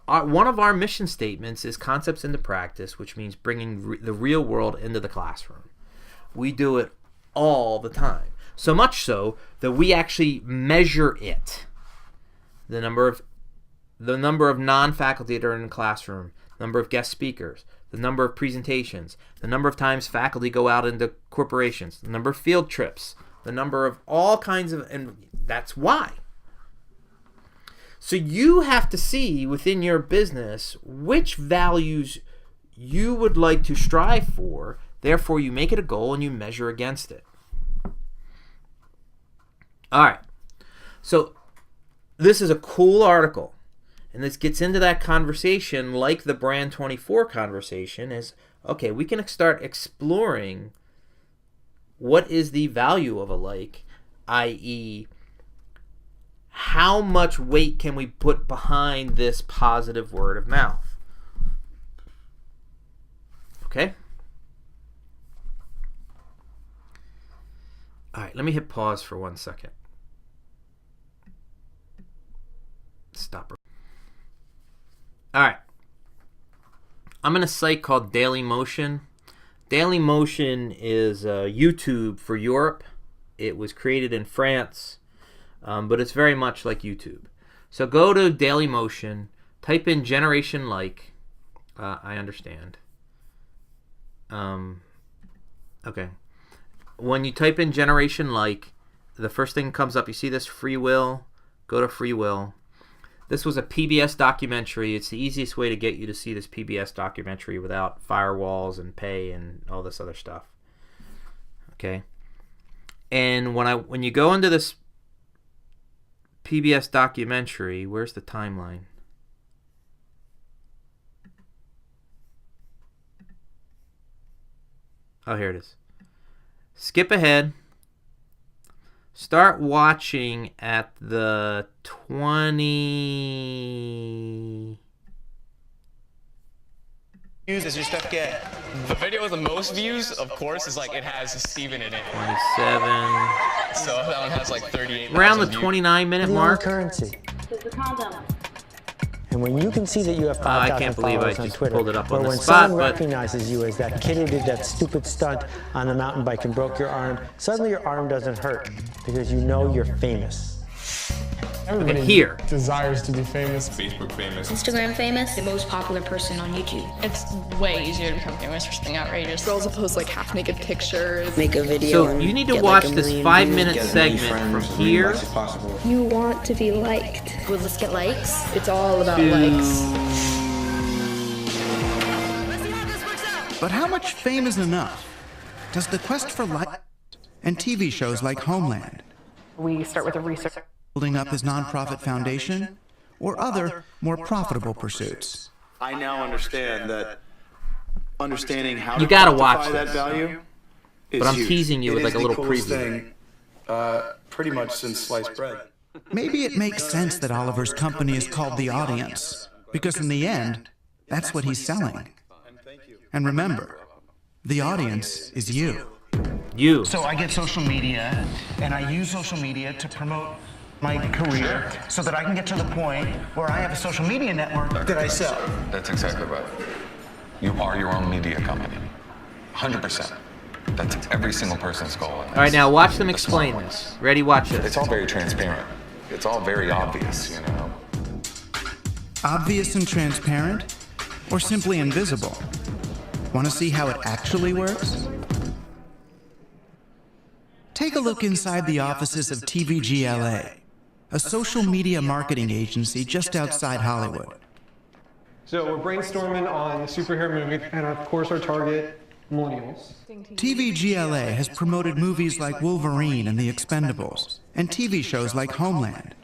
One of our mission statements is concepts into practice, which means bringing the real world into the classroom. We do it all the time. So much so that we actually measure it. The number of non-faculty that are in the classroom, the number of guest speakers, the number of presentations, the number of times faculty go out into corporations, the number of field trips, the number of all kinds of, and that's why. So you have to see within your business which values you would like to strive for. Therefore, you make it a goal and you measure against it. All right. So this is a cool article. And this gets into that conversation like the Brand 24 conversation is, okay, we can start exploring what is the value of a like, i.e., how much weight can we put behind this positive word of mouth? Okay? All right, let me hit pause for 1 second. Stop. All right. I'm in a site called Daily Motion. Daily Motion is YouTube for Europe. It was created in France. But it's very much like YouTube. So go to Daily Motion, type in generation like. I understand. Okay. When you type in generation like, the first thing comes up, you see this free will. Go to free will. This was a PBS documentary. It's the easiest way to get you to see this PBS documentary without firewalls and pay and all this other stuff. Okay. And when you go into this PBS documentary, where's the timeline? Oh, here it is. Skip ahead. Start watching at the 20... Views does your stuff get? The video with the most views, of course, is like it has Steven in it. 27. So that one has like 38. Around the 29-minute mark. Currency. And when you can see that you have 5,000 I can't believe I followers on just Twitter, pulled it up on or the when spot, someone but recognizes you as that kid who did that stupid stunt on the mountain bike and broke your arm, suddenly your arm doesn't hurt because you know you're famous. Everybody here desires to be famous. Facebook famous. Instagram famous. The most popular person on YouTube. It's way easier to become famous for something outrageous. Girls will post like half-naked pictures. Make a video. So you need to watch this 5-minute segment from here. You want to be liked. Will this get likes? It's all about likes. But how much fame is enough? Does the quest for likes and TV shows like Homeland, We start with a research. building up his nonprofit foundation, or other more profitable pursuits? I now understand that understanding how You to gotta quantify watch that this. value is But I'm huge. teasing you with It like is a little the coolest preview. thing, pretty much since sliced bread. Maybe it makes sense that Oliver's company is called The Audience, because in the end, that's what he's selling. And remember, the audience is you. You. So I get social media, and I use social media to promote my career so that I can get to the point where I have a social media network that I sell. That's exactly right. You are your own media company. 100%. That's every single person's goal. All right, now watch them explain this. Ready? Watch this. It's all very transparent. It's all very obvious, you know. Obvious and transparent, or simply invisible? Want to see how it actually works? Take a look inside the offices of TVGLA, a social media marketing agency just outside Hollywood. So we're brainstorming on the superhero movie, and of course our target, millennials. TVGLA has promoted movies like Wolverine and The Expendables, and TV shows like Homeland.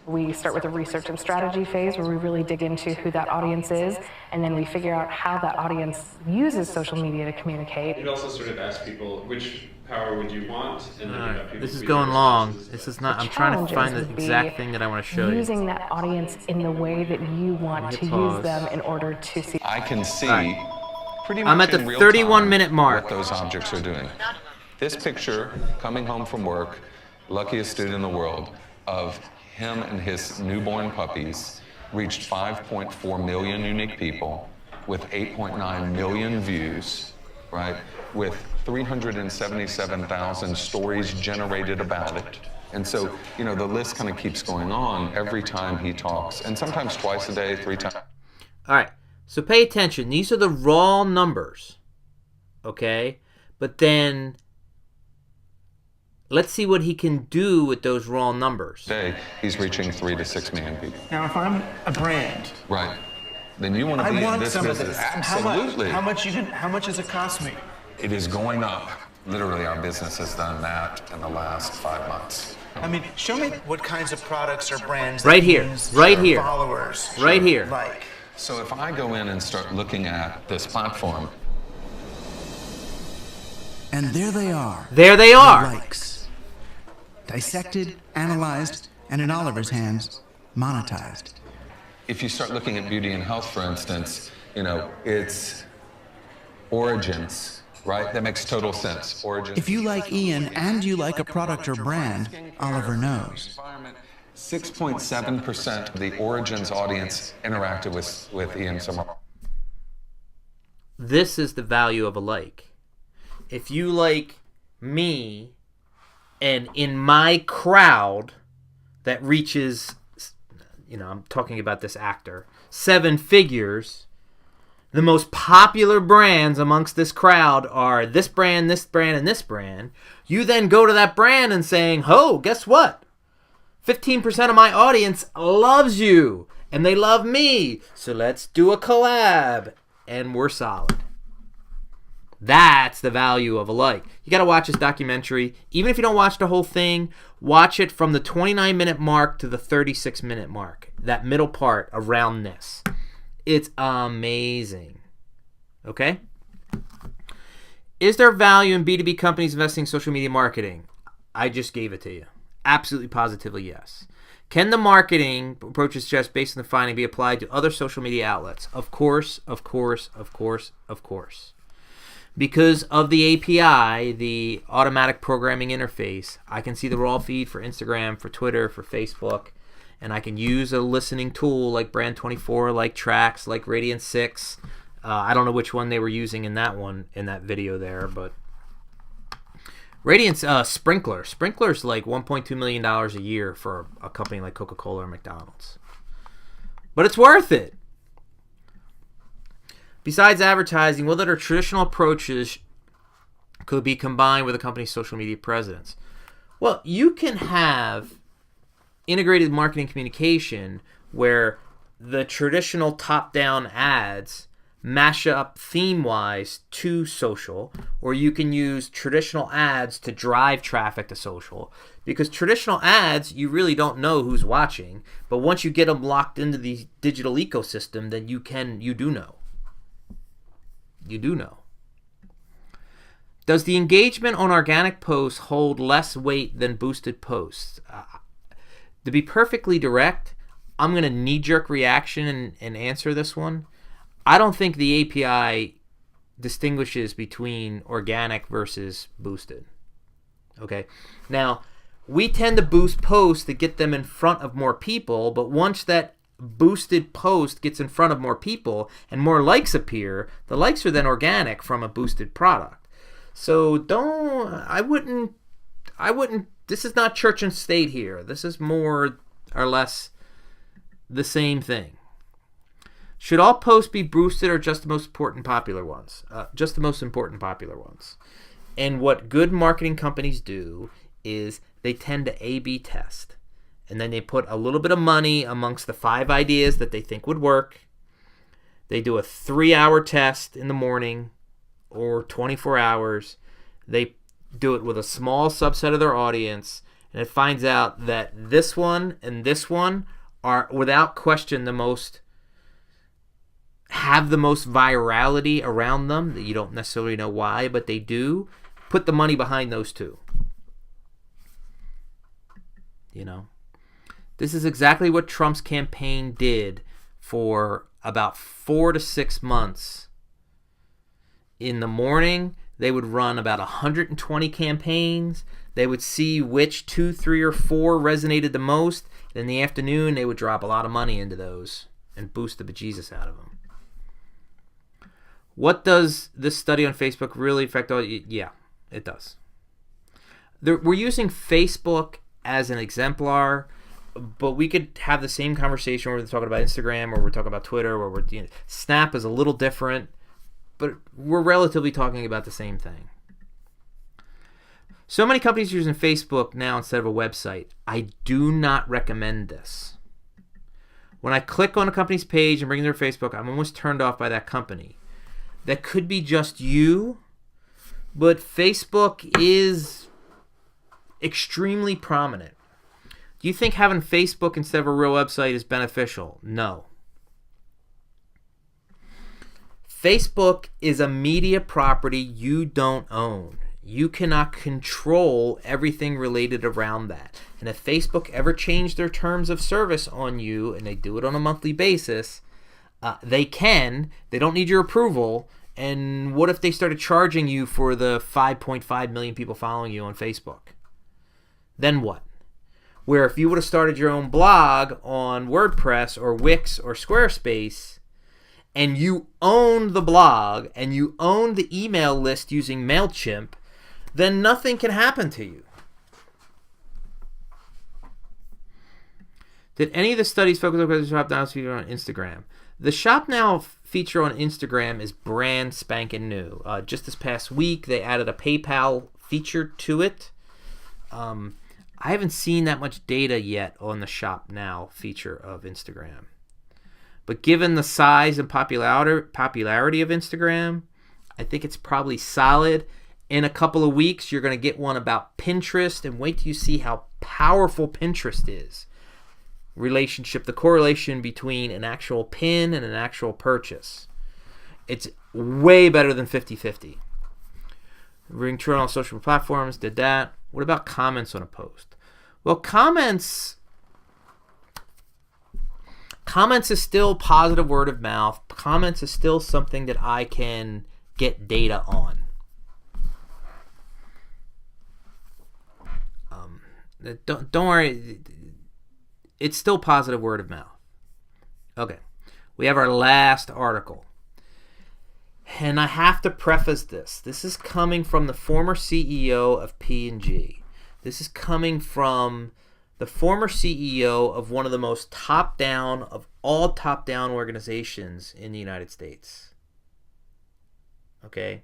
We start with a research and strategy phase where we really dig into who that audience is, and then we figure out how that audience uses social media to communicate. It also sort of asks people, which power would you want? And then this is going long. This is not. I'm trying to find the exact thing that I want to show you. Using that audience in the way that you want to use them in order to see. I can see pretty much I'm at the in real 31-minute mark. What those objects are doing. This picture, coming home from work, luckiest dude in the world, of him and his newborn puppies, reached 5.4 million unique people with 8.9 million views, right? With 377,000 stories generated about it. And so, you know, the list kind of keeps going on every time he talks, and sometimes twice a day, 3 times. All right, so pay attention. These are the raw numbers, okay? But then let's see what he can do with those raw numbers. Today, he's reaching 3 to 6 million people. Now, if I'm a brand, right, then you want to be in this some business. Of this. Absolutely. How much does it cost me? It is going up. Literally, our business has done that in the last 5 months. I mean, show me what kinds of products or brands. Right here, right here, followers, right here. Like. So if I go in and start looking at this platform, and there they are. There they are. The likes. Dissected, analyzed, and in Oliver's hands, monetized. If you start looking at beauty and health, for instance, you know, it's origins, right? That makes total sense. Origins. If you like Ian and you like a product or brand, Oliver knows. 6.7% of the Origins audience interacted with Ian Summer. This is the value of a like. If you like me, and in my crowd that reaches, you know, I'm talking about this actor, 7 figures, the most popular brands amongst this crowd are this brand, and this brand. You then go to that brand and saying, oh, guess what? 15% of my audience loves you, and they love me, so let's do a collab, and we're solid. That's the value of a like. You got to watch this documentary. Even if you don't watch the whole thing, watch it from the 29-minute mark to the 36-minute mark. That middle part around this. It's amazing. Okay? Is there value in B2B companies investing in social media marketing? I just gave it to you. Absolutely, positively, yes. Can the marketing approaches just based on the finding be applied to other social media outlets? Of course, of course, of course, of course. Because of the API, the automatic programming interface, I can see the raw feed for Instagram, for Twitter, for Facebook, and I can use a listening tool like Brand24, like Trax, like Radiant 6. I don't know which one they were using in that video there, but Radiant's Sprinkler. Sprinkler's like $1.2 million a year for a company like Coca-Cola or McDonald's. But it's worth it. Besides advertising, what other traditional approaches could be combined with a company's social media presence? Well, you can have integrated marketing communication where the traditional top-down ads mash up theme-wise to social, or you can use traditional ads to drive traffic to social. Because traditional ads, you really don't know who's watching, but once you get them locked into the digital ecosystem, then you do know. You do know. Does the engagement on organic posts hold less weight than boosted posts? To be perfectly direct, I'm going to knee-jerk reaction and answer this one. I don't think the API distinguishes between organic versus boosted. Okay? Now, we tend to boost posts to get them in front of more people, but once that boosted post gets in front of more people and more likes appear, the likes are then organic from a boosted product. So I wouldn't, this is not church and state here. This is more or less the same thing. Should all posts be boosted or just the most important popular ones? Just the most important popular ones. And what good marketing companies do is they tend to A/B test. And then they put a little bit of money amongst the 5 ideas that they think would work. They do a 3-hour test in the morning or 24 hours. They do it with a small subset of their audience. And it finds out that this one and this one are, without question, have the most virality around them. That you don't necessarily know why, but they do. Put the money behind those two. This is exactly what Trump's campaign did for about 4 to 6 months. In the morning, they would run about 120 campaigns. They would see which 2, 3, or 4 resonated the most. And in the afternoon, they would drop a lot of money into those and boost the bejesus out of them. What does this study on Facebook really affect? Yeah, it does. We're using Facebook as an exemplar, but we could have the same conversation where we're talking about Instagram or we're talking about Twitter or Snap is a little different, but we're relatively talking about the same thing. So many companies are using Facebook now instead of a website. I do not recommend this. When I click on a company's page and bring their Facebook, I'm almost turned off by that company. That could be just you, but Facebook is extremely prominent. Do you think having Facebook instead of a real website is beneficial? No. Facebook is a media property you don't own. You cannot control everything related around that. And if Facebook ever changed their terms of service on you, and they do it on a monthly basis, they can. They don't need your approval. And what if they started charging you for the 5.5 million people following you on Facebook? Then what? Where if you would have started your own blog on WordPress or Wix or Squarespace, and you own the blog and you own the email list using MailChimp, then nothing can happen to you. Did any of the studies focus on the Shop Now feature on Instagram? The Shop Now feature on Instagram is brand spanking new. Just this past week, they added a PayPal feature to it. I haven't seen that much data yet on the Shop Now feature of Instagram. But given the size and popularity of Instagram, I think it's probably solid. In a couple of weeks, you're going to get one about Pinterest, and wait till you see how powerful Pinterest is. The correlation between an actual pin and an actual purchase. It's way better than 50-50. Ring true on social platforms, did that. What about comments on a post? Well, comments is still positive word of mouth. Comments is still something that I can get data on. Don't worry. It's still positive word of mouth. Okay. We have our last article. And I have to preface this. This is coming from the former CEO of P&G. This is coming from the former CEO of one of the most top-down of all top-down organizations in the United States. Okay?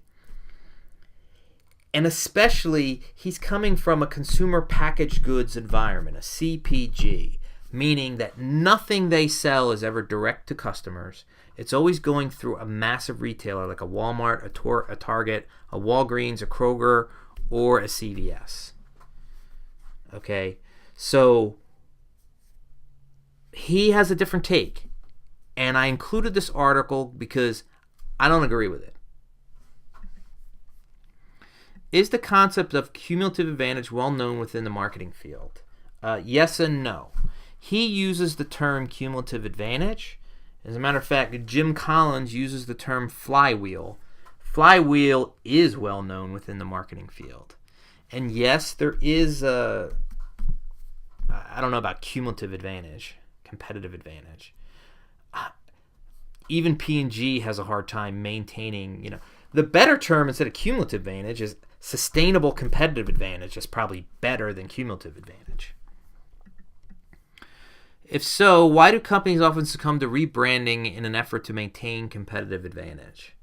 And especially, he's coming from a consumer packaged goods environment, a CPG, meaning that nothing they sell is ever direct to customers. It's always going through a massive retailer like a Walmart, a Target, a Walgreens, a Kroger, or a CVS. Okay? So, he has a different take. And I included this article because I don't agree with it. Is the concept of cumulative advantage well known within the marketing field? Yes and no. He uses the term cumulative advantage. As a matter of fact, Jim Collins uses the term flywheel. Flywheel is well known within the marketing field. And yes, there is I don't know about cumulative advantage, competitive advantage. Even P&G has a hard time maintaining, The better term instead of cumulative advantage is sustainable competitive advantage. Is probably better than cumulative advantage. If so, why do companies often succumb to rebranding in an effort to maintain competitive advantage?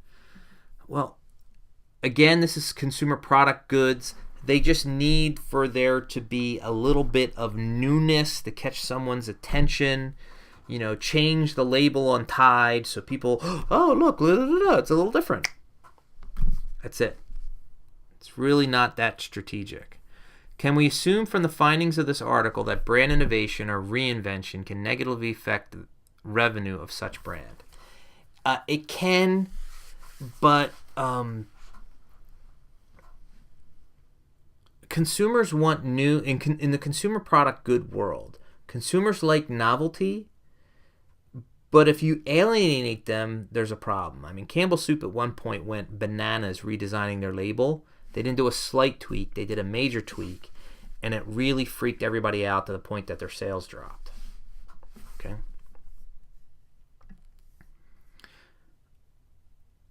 Well, again, this is consumer product goods. They just need for there to be a little bit of newness to catch someone's attention. Change the label on Tide so people, oh, look, it's a little different. That's it. It's really not that strategic. Can we assume from the findings of this article that brand innovation or reinvention can negatively affect the revenue of such brand? It can, but consumers want new, in the consumer product good world, consumers like novelty, but if you alienate them, there's a problem. I mean, Campbell Soup at one point went bananas redesigning their label. They didn't do a slight tweak. They did a major tweak, and it really freaked everybody out to the point that their sales dropped. Okay.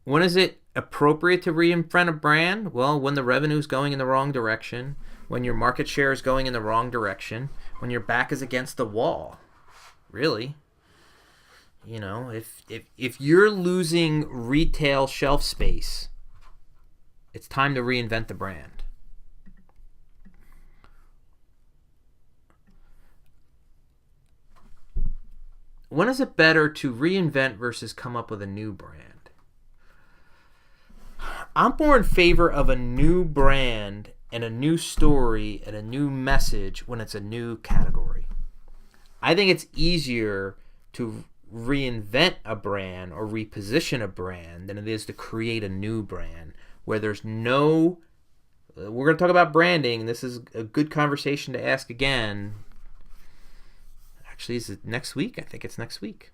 When is it appropriate to reinvent a brand? Well, when the revenue is going in the wrong direction, when your market share is going in the wrong direction, when your back is against the wall. Really. If you're losing retail shelf space, it's time to reinvent the brand. When is it better to reinvent versus come up with a new brand? I'm more in favor of a new brand and a new story and a new message when it's a new category. I think it's easier to reinvent a brand or reposition a brand than it is to create a new brand where there's no... We're going to talk about branding. This is a good conversation to ask again. Actually, is it next week? I think it's next week.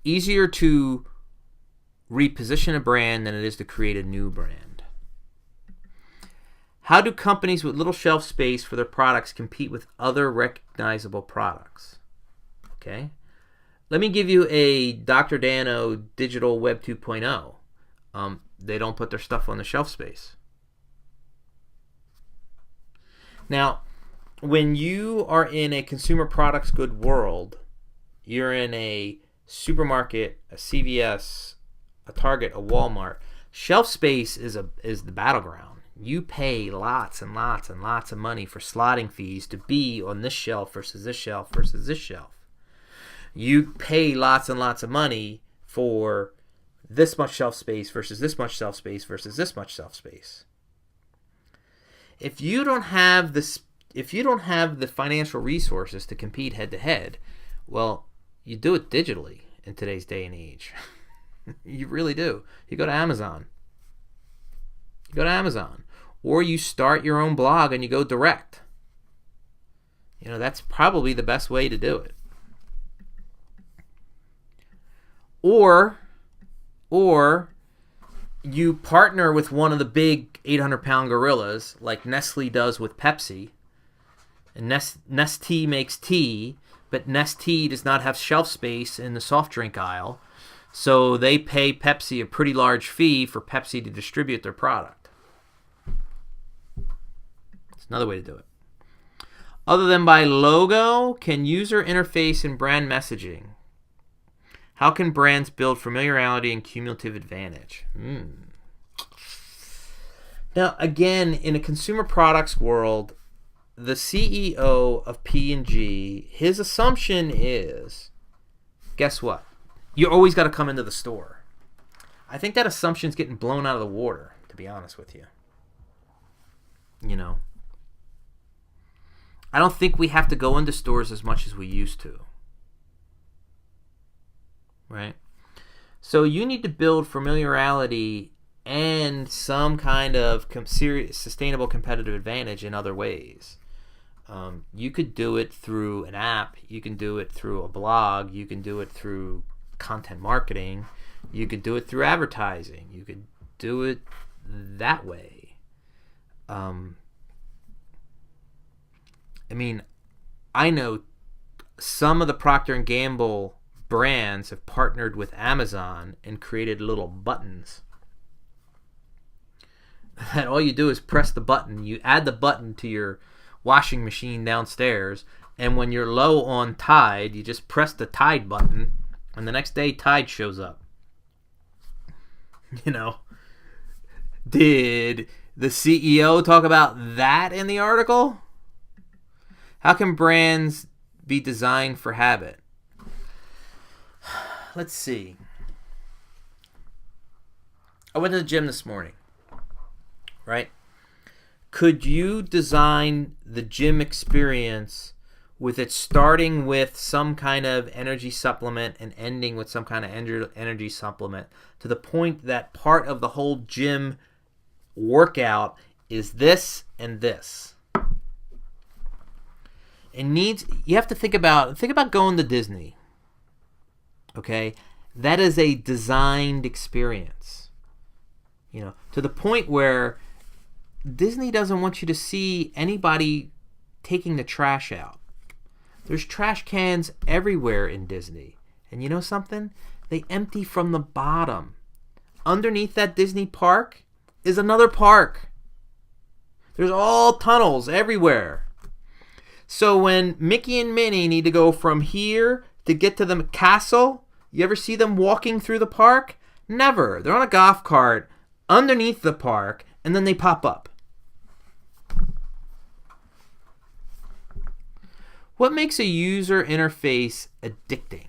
Easier to reposition a brand than it is to create a new brand. How do companies with little shelf space for their products compete with other recognizable products? Okay. Let me give you a Dr. Dano Digital Web 2.0. They don't put their stuff on the shelf space. Now, when you are in a consumer products good world, you're in a supermarket, a CVS, a Target, a Walmart. Shelf space is the battleground. You pay lots and lots and lots of money for slotting fees to be on this shelf versus this shelf versus this shelf. You pay lots and lots of money for this much shelf space versus this much shelf space versus this much shelf space. If you don't have the financial resources to compete head to head, well, you do it digitally in today's day and age. You really do. You go to Amazon. Or you start your own blog and you go direct. That's probably the best way to do it. Or you partner with one of the big 800-pound gorillas like Nestle does with Pepsi. And Nestea makes tea, but Nestea does not have shelf space in the soft drink aisle. So they pay Pepsi a pretty large fee for Pepsi to distribute their product. It's another way to do it. Other than by logo, can user interface and brand messaging? How can brands build familiarity and cumulative advantage? Now, again, in a consumer products world, the CEO of P&G, his assumption is, guess what? You always got to come into the store. I think that assumption's getting blown out of the water, to be honest with you. I don't think we have to go into stores as much as we used to. Right? So you need to build familiarity and some kind of sustainable competitive advantage in other ways. You could do it through an app. You can do it through a blog. You can do it through content marketing. You could do it through advertising. You could do it that way. I know some of the Procter & Gamble brands have partnered with Amazon and created little buttons that all you do is press the button. You add the button to your washing machine downstairs, and when you're low on Tide, you just press the Tide button, and the next day Tide shows up. You know, did the CEO talk about that in the article? How can brands be designed for habit? Let's see. I went to the gym this morning, right? Could you design the gym experience with it starting with some kind of energy supplement and ending with some kind of energy supplement to the point that part of the whole gym workout is this and this? You have to think about going to Disney. Okay? That is a designed experience. You know, to the point where Disney doesn't want you to see anybody taking the trash out. There's trash cans everywhere in Disney. And you know something? They empty from the bottom. Underneath that Disney park is another park. There's all tunnels everywhere. So when Mickey and Minnie need to go from here to get to the castle, you ever see them walking through the park? Never. They're on a golf cart underneath the park, and then they pop up. What makes a user interface addicting?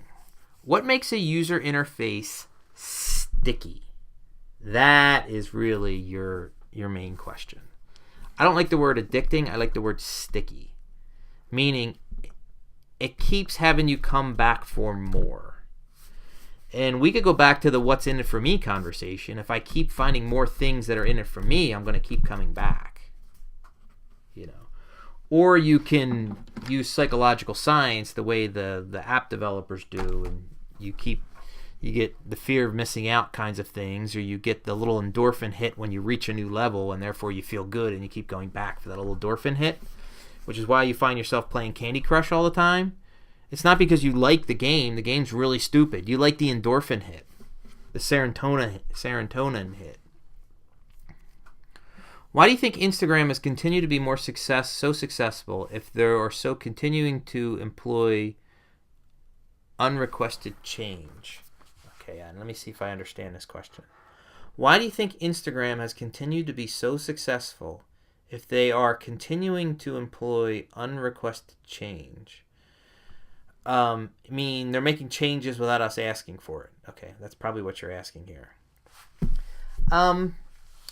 What makes a user interface sticky? That is really your main question. I don't like the word addicting. I like the word sticky. Meaning it keeps having you come back for more. And we could go back to the what's in it for me conversation. If I keep finding more things that are in it for me, I'm going to keep coming back. You know. Or you can use psychological science the way the app developers do, and you get the fear of missing out kinds of things, or you get the little endorphin hit when you reach a new level, and therefore you feel good and you keep going back for that little endorphin hit, which is why you find yourself playing Candy Crush all the time. It's not because you like the game. The game's really stupid. You like the endorphin hit, the serotonin hit. Why do you think Instagram has continued to be so successful if they are so continuing to employ unrequested change? Okay, and let me see if I understand this question. Why do you think Instagram has continued to be so successful if they are continuing to employ unrequested change? I mean, they're making changes without us asking for it. Okay, that's probably what you're asking here.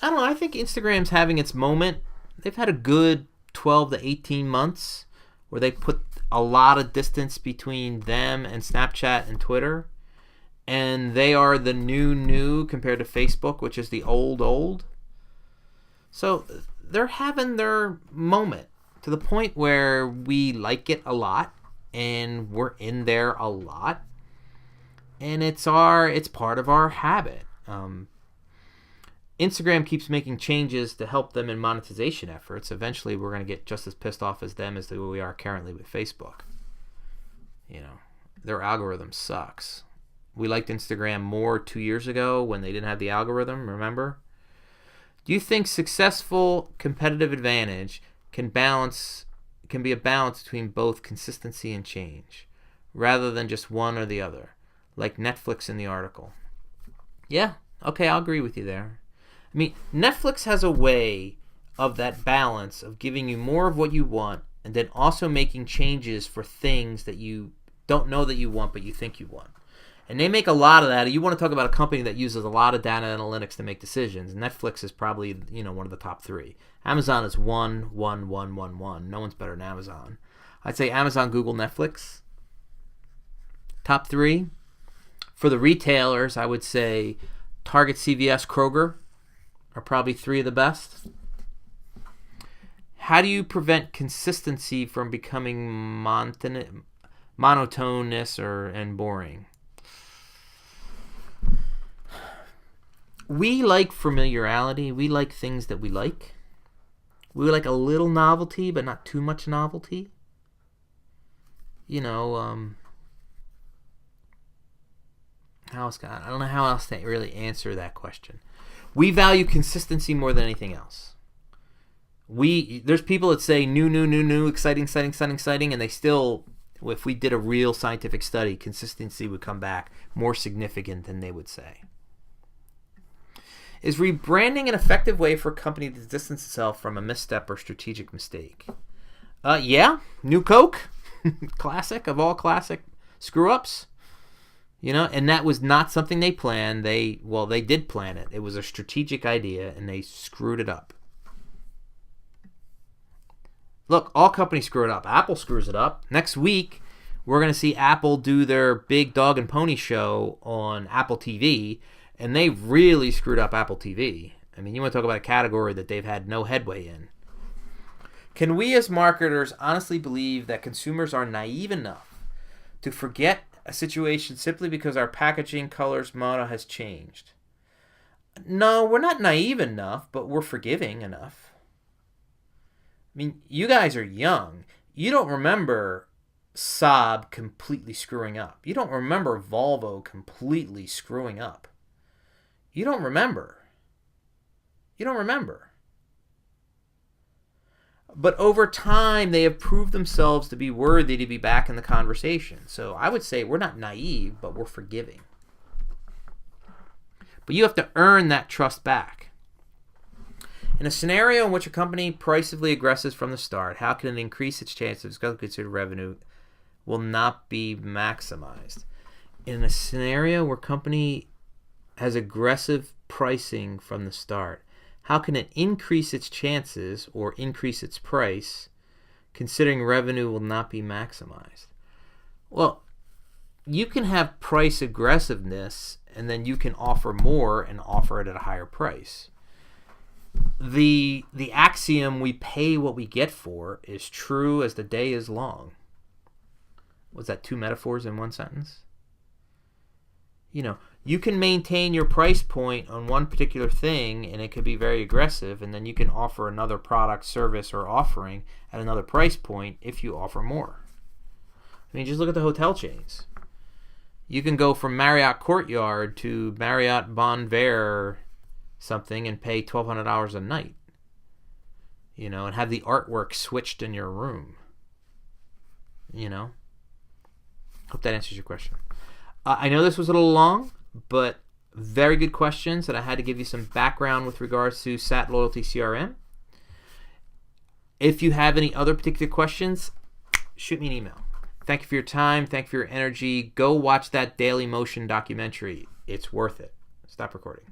I don't know. I think Instagram's having its moment. They've had a good 12 to 18 months where they put a lot of distance between them and Snapchat and Twitter. And they are the new compared to Facebook, which is the old. So they're having their moment to the point where we like it a lot and we're in there a lot. And it's part of our habit. Instagram keeps making changes to help them in monetization efforts. Eventually, we're going to get just as pissed off as them as we are currently with Facebook. You know, their algorithm sucks. We liked Instagram more 2 years ago when they didn't have the algorithm, remember? Do you think successful competitive advantage can be a balance between both consistency and change, rather than just one or the other, like Netflix in the article? Yeah, okay, I'll agree with you there. I mean, Netflix has a way of that balance of giving you more of what you want and then also making changes for things that you don't know that you want but you think you want. And they make a lot of that. You want to talk about a company that uses a lot of data analytics to make decisions. Netflix is probably, one of the top three. Amazon is 1. No one's better than Amazon. I'd say Amazon, Google, Netflix. Top three. For the retailers, I would say Target, CVS, Kroger are probably three of the best. How do you prevent consistency from becoming monotonous and boring? We like familiarity. We like things that we like. We like a little novelty, but not too much novelty. I don't know how else to really answer that question. We value consistency more than anything else. There's people that say new, exciting, and they still, if we did a real scientific study, consistency would come back more significant than they would say. Is rebranding an effective way for a company to distance itself from a misstep or strategic mistake? Yeah, New Coke, classic of all classic screw-ups. And that was not something they planned. They did plan it. It was a strategic idea, and they screwed it up. Look, all companies screw it up. Apple screws it up. Next week, we're going to see Apple do their big dog and pony show on Apple TV, and they really screwed up Apple TV. I mean, you want to talk about a category that they've had no headway in. Can we as marketers honestly believe that consumers are naive enough to forget a situation simply because our packaging, colors, motto has changed? No, we're not naive enough, but we're forgiving enough. I mean, you guys are young. You don't remember Saab completely screwing up. You don't remember Volvo completely screwing up. You don't remember. But over time, they have proved themselves to be worthy to be back in the conversation. So I would say we're not naive, but we're forgiving. But you have to earn that trust back. In a scenario in which a company pricively aggressive from the start, how can it increase its chances of considered revenue will not be maximized? In a scenario where company has aggressive pricing from the start, how can it increase its chances or increase its price considering revenue will not be maximized? Well, you can have price aggressiveness and then you can offer more and offer it at a higher price. The axiom we pay what we get for is true as the day is long. Was that two metaphors in one sentence? You can maintain your price point on one particular thing and it could be very aggressive, and then you can offer another product, service, or offering at another price point if you offer more. I mean, just look at the hotel chains. You can go from Marriott Courtyard to Marriott Bonver something and pay $1,200 a night, and have the artwork switched in your room. Hope that answers your question. I know this was a little long, but very good questions, and I had to give you some background with regards to SAT Loyalty CRM. If you have any other particular questions, shoot me an email. Thank you for your time. Thank you for your energy. Go watch that Daily Motion documentary. It's worth it. Stop recording.